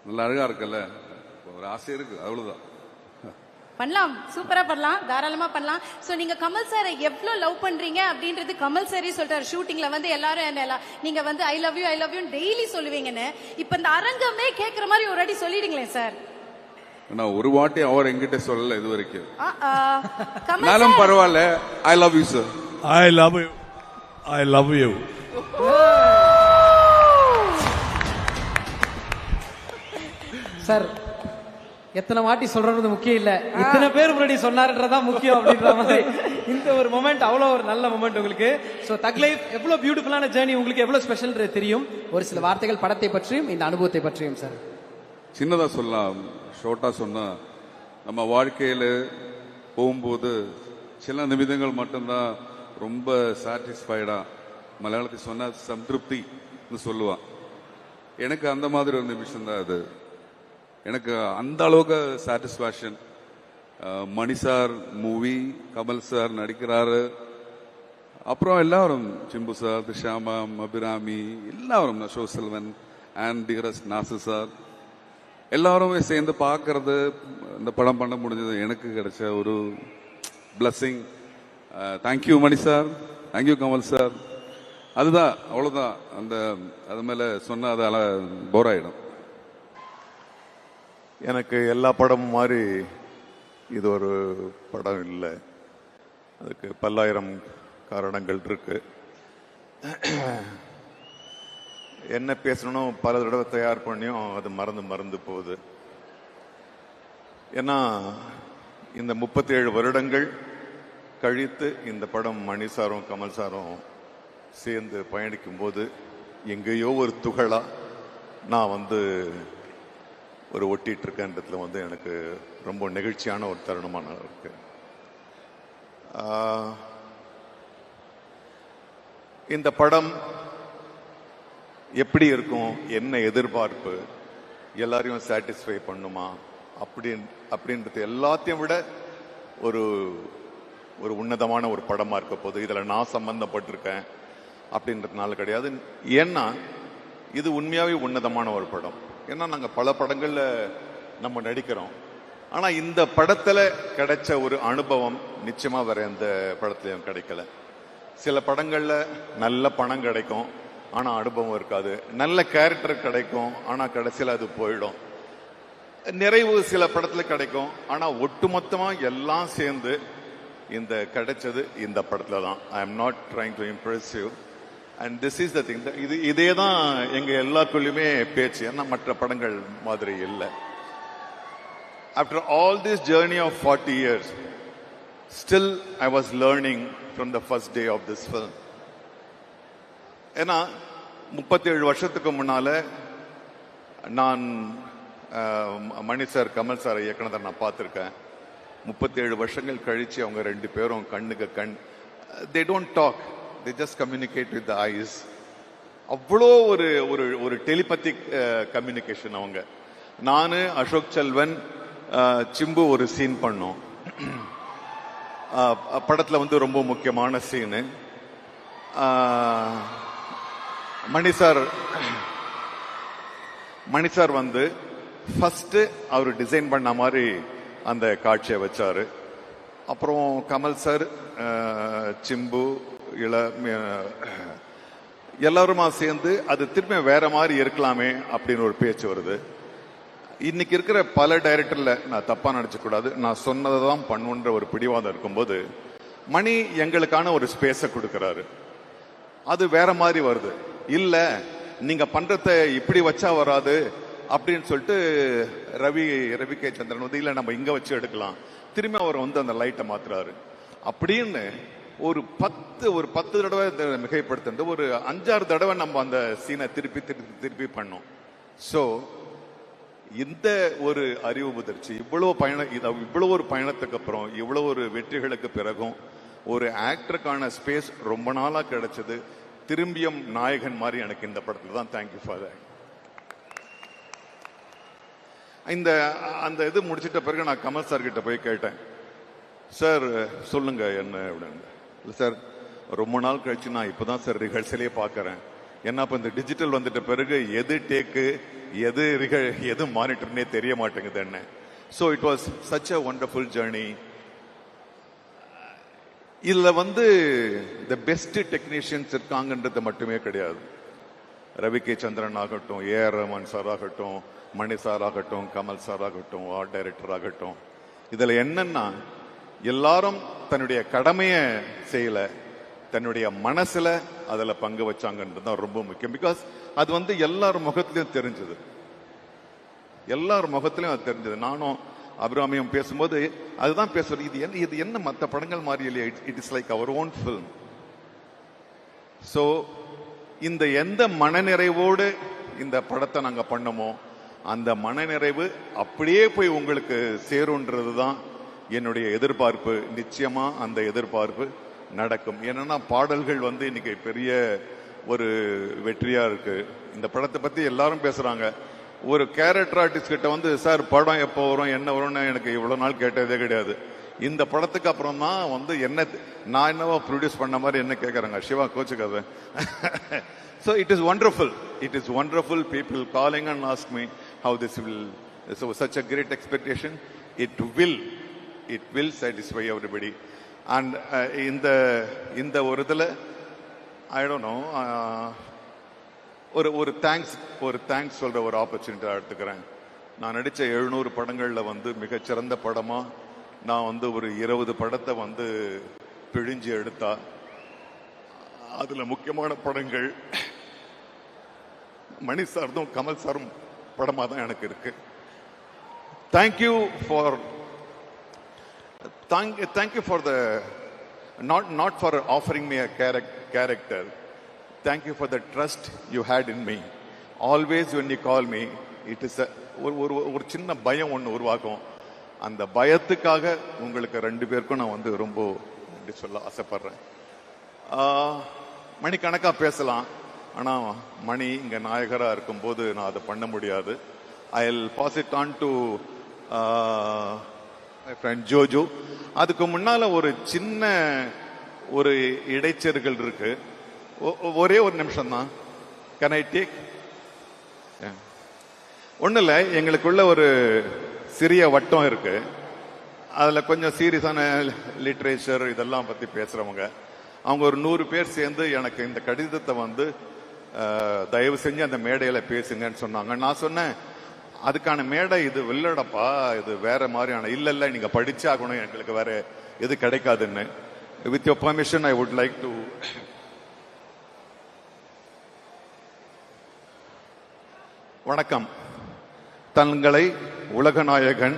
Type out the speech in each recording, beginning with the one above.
நல்ல அழகா இருக்குல்ல, ஒரு ஆசை இருக்கு, அவ்வளவுதான். பண்ணலாம், சூப்பரா பண்ணலாம், தாராளமா பண்ணலாம். சோ நீங்க கமல் சாரை எவ்வளவு லவ் பண்றீங்க அப்படின்றது கமல் சாரே சொல்றாரு ஷூட்டிங்ல வந்து. எல்லாரும் நீங்க வந்து ஐ லவ் யூ டெய்லி சொல்லுவீங்கன்னு. இப்ப இந்த அரங்கமே கேக்குற மாதிரி ஒரு வாட்டி சொல்லிடுங்களேன் சார். நான் ஒரு வாட்டி அவர் எங்கிட்ட சொல்லல இது வரைக்கும். கமல் நானும் பரவாயில்ல, I love you sir. I love you, I love you. Sir எத்தனை வாட்டி சொல்றது முக்கியம் இல்ல, இத்தனை பேர் முன்னாடி சொன்னாருன்றதான் முக்கியம் அப்படின்ற மாதிரி இந்த ஒரு மொமெண்ட் அவ்வளவு ஒரு நல்ல மொமெண்ட் உங்களுக்கு. சோ தக் லைஃப் எவ்வளவு பியூட்டிஃபுல்லான ஜேர்னி, உங்களுக்கு எவ்வளவு ஸ்பெஷல் தெரியும். ஒரு சில வார்த்தைகள் படத்தை பற்றியும் இந்த அனுபவத்தை பற்றியும் சார். சின்னதா சொல்லலாம், ஷோர்ட்டா சொன்னா, நம்ம வாழ்க்கையில போகும்போது சில நிமிடங்கள் மட்டும்தான் ரொம்ப சாட்டிஸ்ஃபைடா, மலையாளத்தில் சொன்னா சம்திருப்தி சொல்லுவான். எனக்கு அந்த மாதிரி ஒரு நிமிஷம் தான் அது. எனக்கு அந்த அளவுக்கு சாட்டிஸ்பாக்சன். மணி சார் மூவி, கமல் சார் நடிக்கிறாரு, அப்புறம் எல்லாரும் சிம்பு சார், திஷாமா, அபிராமி, எல்லாரும் அசோக் செல்வன் அண்ட் டிகரஸ் நாசர் சார் எல்லாருமே சேர்ந்து பார்க்கறது, இந்த படம் பண்ண முடிஞ்சது எனக்கு கிடைச்ச ஒரு பிளஸ்ஸிங். தேங்க்யூ மணி சார், தேங்க்யூ கமல் சார். அதுதான், அவ்வளவுதான். அது மேல சொன்னா அது போர் ஆயிடும். எனக்கு எல்லா படமும் மாதிரி இது ஒரு படம் இல்லை. அதுக்கு பல்லாயிரம் காரணங்கள் இருக்கு. என்ன பேசணும் பல தடவை தயார் பண்ணியும் அது மறந்து போகுது. ஏன்னா இந்த 37 வருடங்கள் கழித்து இந்த படம் மணி சாரும் கமல் சாரும் சேர்ந்து பயணிக்கும் போது எங்கேயோ ஒரு துகளா நான் ஒரு ஒட்டிட்டு இருக்கேன்றதுல எனக்கு ரொம்ப நெகிழ்ச்சியான ஒரு தருணமான இருக்கு. இந்த படம் எப்படி இருக்கும், என்ன எதிர்பார்ப்பு, எல்லாரையும் சாட்டிஸ்ஃபை பண்ணுமா அப்படின்றது எல்லாத்தையும் விட ஒரு ஒரு உன்னதமான ஒரு படமா இருக்க போது. இதுல நான் சம்பந்தப்பட்டிருக்கேன் அப்படின்றதுனால கிடையாது. ஏன்னா இது உண்மையாவே உன்னதமான ஒரு படம். ஏன்னா நாங்க பல படங்கள்ல நம்ம நடிக்கிறோம். ஆனா இந்த படத்துல கிடைச்ச ஒரு அனுபவம் நிச்சயமா வேற எந்த படத்திலையும் கிடைக்கல. சில படங்கள்ல நல்ல பணம் கிடைக்கும், ஆனா அனுபவம் இருக்காது. நல்ல கேரக்டர் கிடைக்கும், ஆனா கடைசியில் அது போயிடும். நிறைவு சில படத்துல கிடைக்கும், ஆனா ஒட்டுமொத்தமா எல்லாம் சேர்ந்து இந்த கிடைச்சது இந்த படத்துல தான். I am not trying to Impress you and this is the thing. இதே தான் எங்க எல்லாருக்குள்ளயுமே பேச்சு. ஏன்னா மற்ற படங்கள் மாதிரி இல்லை. After all this journey of 40 years still I was learning from the first day of this film. ஏன்னா 37 வருஷத்துக்கு முன்னால நான் மணி சார் கமல் சார் இயக்குனதை நான் பார்த்துருக்கேன். 37 வருஷங்கள் கழிச்சு அவங்க ரெண்டு பேரும் கண்ணுக்கு கண், they don't talk, they just communicate with the eyes. அவ்வளோ ஒரு ஒரு ஒரு டெலிபத்திக் கம்யூனிகேஷன். அவங்க, நானு, அசோக் செல்வன், சிம்பு ஒரு சீன் பண்ணோம் படத்துல. ரொம்ப முக்கியமான சீனு. மணி சார் ஃபர்ஸ்ட் அவர் டிசைன் பண்ண மாதிரி அந்த காட்சியை வச்சாரு. அப்புறம் கமல் சார், சிம்பு, எல்லாருமா சேர்ந்து அது திரும்ப வேற மாதிரி இருக்கலாமே அப்படின்னு ஒரு பேச்சு வருது. இன்னைக்கு இருக்கிற பல டைரக்டர்ல நான் தப்பா நினைச்ச கூடாது, நான் சொன்னதை தான் பண்ணுன்ற ஒரு பிடிவாதம் இருக்கும்போது மணி எங்களுக்கான ஒரு ஸ்பேஸை கொடுக்கிறாரு. அது வேற மாதிரி வருது. இல்ல நீங்க பண்றத இப்படி வச்சா வராது அப்படின்னு சொல்லிட்டு ரவி கே சந்திரன் இல்ல நம்ம இங்க வச்சு எடுக்கலாம், திரும்பி அவர் அந்த லைட்டை மாத்துறாரு. அப்படின்னு ஒரு 10 தடவை மிகைப்படுத்த ஒரு 5-6 தடவை நம்ம அந்த சீனை திருப்பி பண்ணோம். சோ இந்த ஒரு அறிவு முதிர்ச்சி, இவ்வளவு ஒரு பயணத்துக்கு அப்புறம், இவ்வளவு ஒரு வெற்றிகளுக்கு பிறகும் ஒரு ஆக்டருக்கான ஸ்பேஸ் ரொம்ப நாளா கிடைச்சது. திரும்பியும் நாயகன் மாதிரி எனக்கு இந்த படத்துல தான். Thank you for that. அந்த இது முடிச்சிட்ட பிறகு நான் கமல் சார் கிட்ட போய் கேட்டேன், சார் சொல்லுங்க என்ன அப்படின்னு. இல்லை சார், ரொம்ப நாள் கழிச்சு நான் இப்பதான் சார் ரிஹர்சலே பார்க்கறேன். ஏன்னா இப்ப இந்த டிஜிட்டல் வந்துட்ட பிறகு எது டேக்கு எது மானிட்டர்னே தெரிய மாட்டேங்குது என்ன. So it was such a wonderful journey. இதுல வந்து த பெஸ்ட் டெக்னீஷியன்ஸ் இருக்காங்கன்றது மட்டுமே கிடையாது. ரவி கே சந்திரன் ஆகட்டும், ஏஆர் ரஹ்மான் சார் ஆகட்டும், மணி சார் ஆகட்டும், கமல் சார் ஆகட்டும், ஆர்ட் டைரக்டர் ஆகட்டும், இதுல என்னன்னா எல்லாரும் தன்னுடைய கடமையை செய்யல, தன்னுடைய மனசுல அதுல பங்கு வச்சாங்கன்றது தான் ரொம்ப முக்கியம். பிகாஸ் அது வந்து எல்லார் முகத்திலையும் தெரிஞ்சது, எல்லார் முகத்திலையும் அது தெரிஞ்சது. நானும் அபிராமியும் பேசும்போது அதுதான் பேசுறது, இது என்ன மற்ற படங்கள் மாதிரி இல்லையா, it is like our own film. So இந்த எந்த மனநிறைவோடு இந்த படத்தை நாங்க பண்ணமோ அந்த மனநிறைவு அப்படியே போய் உங்களுக்கு சேரும்ன்றது தான் என்னுடைய எதிர்பார்ப்பு. நிச்சயமா அந்த எதிர்பார்ப்பு நடக்கும். ஏன்னா பாடல்கள் வந்து இன்னைக்கு பெரிய ஒரு வெற்றியா இருக்கு. இந்த படத்தை பத்தி எல்லாரும் பேசுறாங்க. ஒரு கேரக்டர் ஆர்டிஸ்ட் கிட்ட வந்து சார் படம் எப்போ வரும் என்ன வரும்னு எனக்கு இவ்வளவு நாள் கேட்டதே கிடையாது. இந்த படத்துக்கு அப்புறம் தான் வந்து என்ன நான் என்னவோ ப்ரொடியூஸ் பண்ண மாதிரி என்ன கேட்கறாங்க. Siva கோச்சுக்காத. So it is wonderful. It is wonderful. People calling and ask me how this will. So such a great expectation. It will satisfy everybody. And in the ஒரு இதுல I don't know. ஒரு thanks சொல்ற ஒரு opportunity எடுத்துக்கிறேன். நான் நடிச்ச 700 படங்கள்ல வந்து மிகச்சிறந்த படமா நான் வந்து ஒரு 20 படத்தை வந்து பிழிஞ்சு எடுத்தா அதுல முக்கியமான படங்கள் மணி சார்தும் கமல் சாரும் படமா தான் எனக்கு இருக்கு. Thank you for the not for offering me a character. Thank you for the trust you had in me. Always when you call me, it is ஒரு சின்ன பயம் ஒன்று உருவாக்கும். அந்த பயத்துக்காக உங்களுக்கு 2 பேருக்கும் நான் வந்து ரொம்ப சொல்ல ஆசைப்படுறேன். மணிக்கணக்கா பேசலாம், ஆனா மணி இங்க நாயகரா இருக்கும் போது நான் அதை பண்ண முடியாது. I'll pass it on to my friend Jojo. அதுக்கு முன்னால ஒரு சின்ன ஒரு இடைச்செருகள் இருக்கு. ஒரே ஒரு நிமிஷம் தான். Can I take? ஒன்றும் இல்லை, எங்களுக்குள்ள ஒரு சிறிய வட்டம் இருக்கு. அதில் கொஞ்சம் சீரியஸான லிட்ரேச்சர் இதெல்லாம் பற்றி பேசுகிறவங்க. அவங்க ஒரு 100 பேர் சேர்ந்து எனக்கு இந்த கடிதத்தை வந்து தயவு செஞ்சு அந்த மேடையில் பேசுங்கன்னு சொன்னாங்க. நான் சொன்னேன், அதுக்கான மேடை இது இல்லடப்பா, இது வேற மாதிரியான. இல்லை நீங்கள் படிச்சே ஆகணும், எங்களுக்கு வேற எது கிடைக்காதுன்னு. With your permission I would like to. வணக்கம். தங்களை உலகநாயகன்,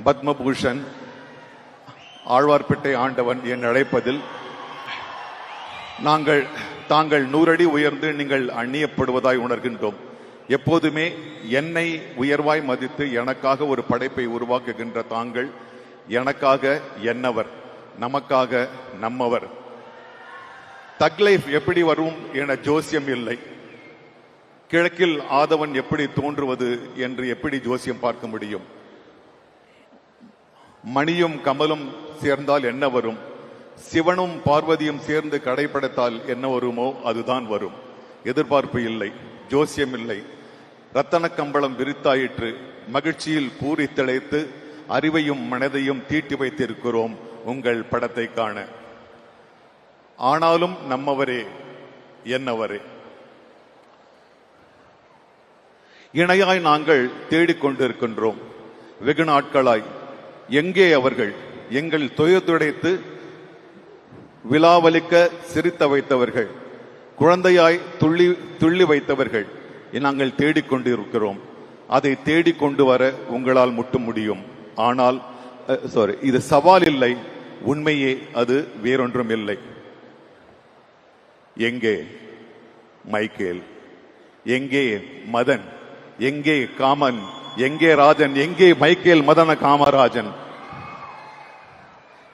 பத்மபூஷன், ஆழ்வார்பேட்டை ஆண்டவன் என் அழைப்பதில் தாங்கள் 100 அடி உயர்ந்து நீங்கள் அந்நியப்படுவதாய் உணர்கின்றோம். எப்போதுமே என்னை உயர்வாய் மதித்து எனக்காக ஒரு படைப்பை உருவாக்குகின்ற தாங்கள் எனக்காக என்னவர், நமக்காக நம்மவர். தக் லைஃப் எப்படி வரும் என ஜோசியம் இல்லை. கிழக்கில் ஆதவன் எப்படி தோன்றுவது என்று எப்படி ஜோசியம் பார்க்க முடியும்? மணியும் கமலும் சேர்ந்தால் என்ன வரும்? சிவனும் பார்வதியும் சேர்ந்து கடைப்படைத்தால் என்ன வருமோ அதுதான் வரும். எதிர்பார்ப்பு இல்லை, ஜோசியம் இல்லை. ரத்தன கம்பளம் விரித்தாயிற்று, மகிழ்ச்சியில் பூரி திளைத்து அறிவையும் மனதையும் தீட்டி வைத்திருக்கிறோம் உங்கள் படத்தை காண. ஆனாலும் நம்மவரே என்னவரே. இணையாய் நாங்கள் தேடிக்கொண்டிருக்கின்றோம் வெகு நாட்களாய். எங்கே அவர்கள்? எங்கள் துயதுடைத்து விழாவலிக்க சிரித்த வைத்தவர்கள், குழந்தையாய் துள்ளி வைத்தவர்கள் நாங்கள் தேடிக்கொண்டிருக்கிறோம். அதை தேடிக்கொண்டு வர உங்களால் மட்டும் முடியும். ஆனால் இது சவால் இல்லை, உண்மையே அது வேறொன்றும் இல்லை. எங்கே மைக்கேல்? எங்கே மதன்? எங்கே காமன்? எங்கே ராஜன்? எங்கே மைக்கேல் மதன காமராஜன்?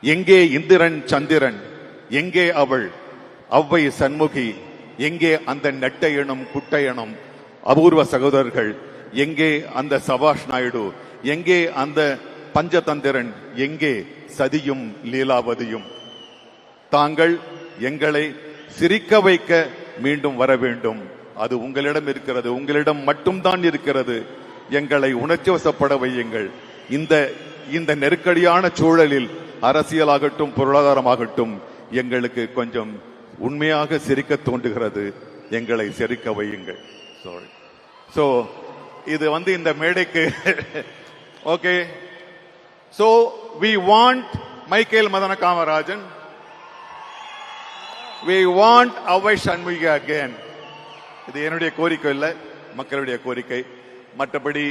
எங்கே இந்திரன் சந்திரன்? எங்கே அவள் அவ்வை சண்முகி? எங்கே அந்த நெட்டையனும் குட்டையனும் அபூர்வ சகோதரர்கள்? எங்கே அந்த சபாஷ் நாயுடு? எங்கே அந்த பஞ்சதந்திரன்? எங்கே சதியும் லீலாவதியும்? தாங்கள் எங்களை சிரிக்க வைக்க மீண்டும் வர வேண்டும். அது உங்களிடம் இருக்கிறது, உங்களிடம் மட்டும்தான் இருக்கிறது. எங்களை உணர்ச்சி வசப்பட வையுங்கள். இந்த இந்த நெருக்கடியான சூழலில் அரசியலாகட்டும் பொருளாதாரமாகட்டும் எங்களுக்கு கொஞ்சம் உண்மையாக சிரிக்க தோன்றுகிறது. எங்களை சிரிக்க வையுங்கள். சாரி. சோ இது இந்த மேடைக்கு okay. So we want Michael Madana Kamarajan, we want அவை சண்முகி again. இது என்னுடைய கோரிக்கை இல்ல, மக்களுடைய கோரிக்கை. மற்றபடி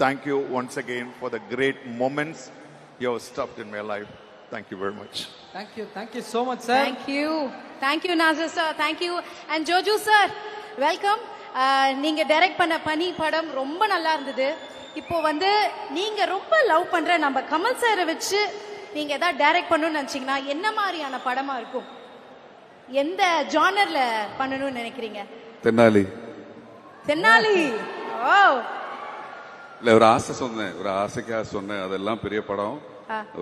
thank you once again for the great moments you have stuffed in my life. Thank you very much. Thank you so much, sir. Thank you Nazir sir, thank you. And Joju sir, welcome. நீங்க direct பண்ண பனி படம் ரொம்ப நல்லா இருந்தது. இப்போ நீங்க ரொம்ப லவ் பண்ற நம்ம கமல் சாரை வச்சு நீங்க ஏதாவது டைரக்ட் பண்ணணும்னு நினைச்சீங்கன்னா என்ன மாதிரியான படமா இருக்கும்? எந்த ஜானர்ல பண்ணணும்னு நினைக்கிறீங்க? தென்னாலி. தென்னாலி. ஓ இல்ல, ஒரு ஆசை சொன்னேன், ஒரு ஆசைக்காக சொன்னேன். அதெல்லாம் பெரிய படம்.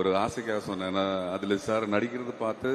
ஒரு ஆசைக்காக சொன்னேன். அதுல சார் நடிக்கிறது பார்த்து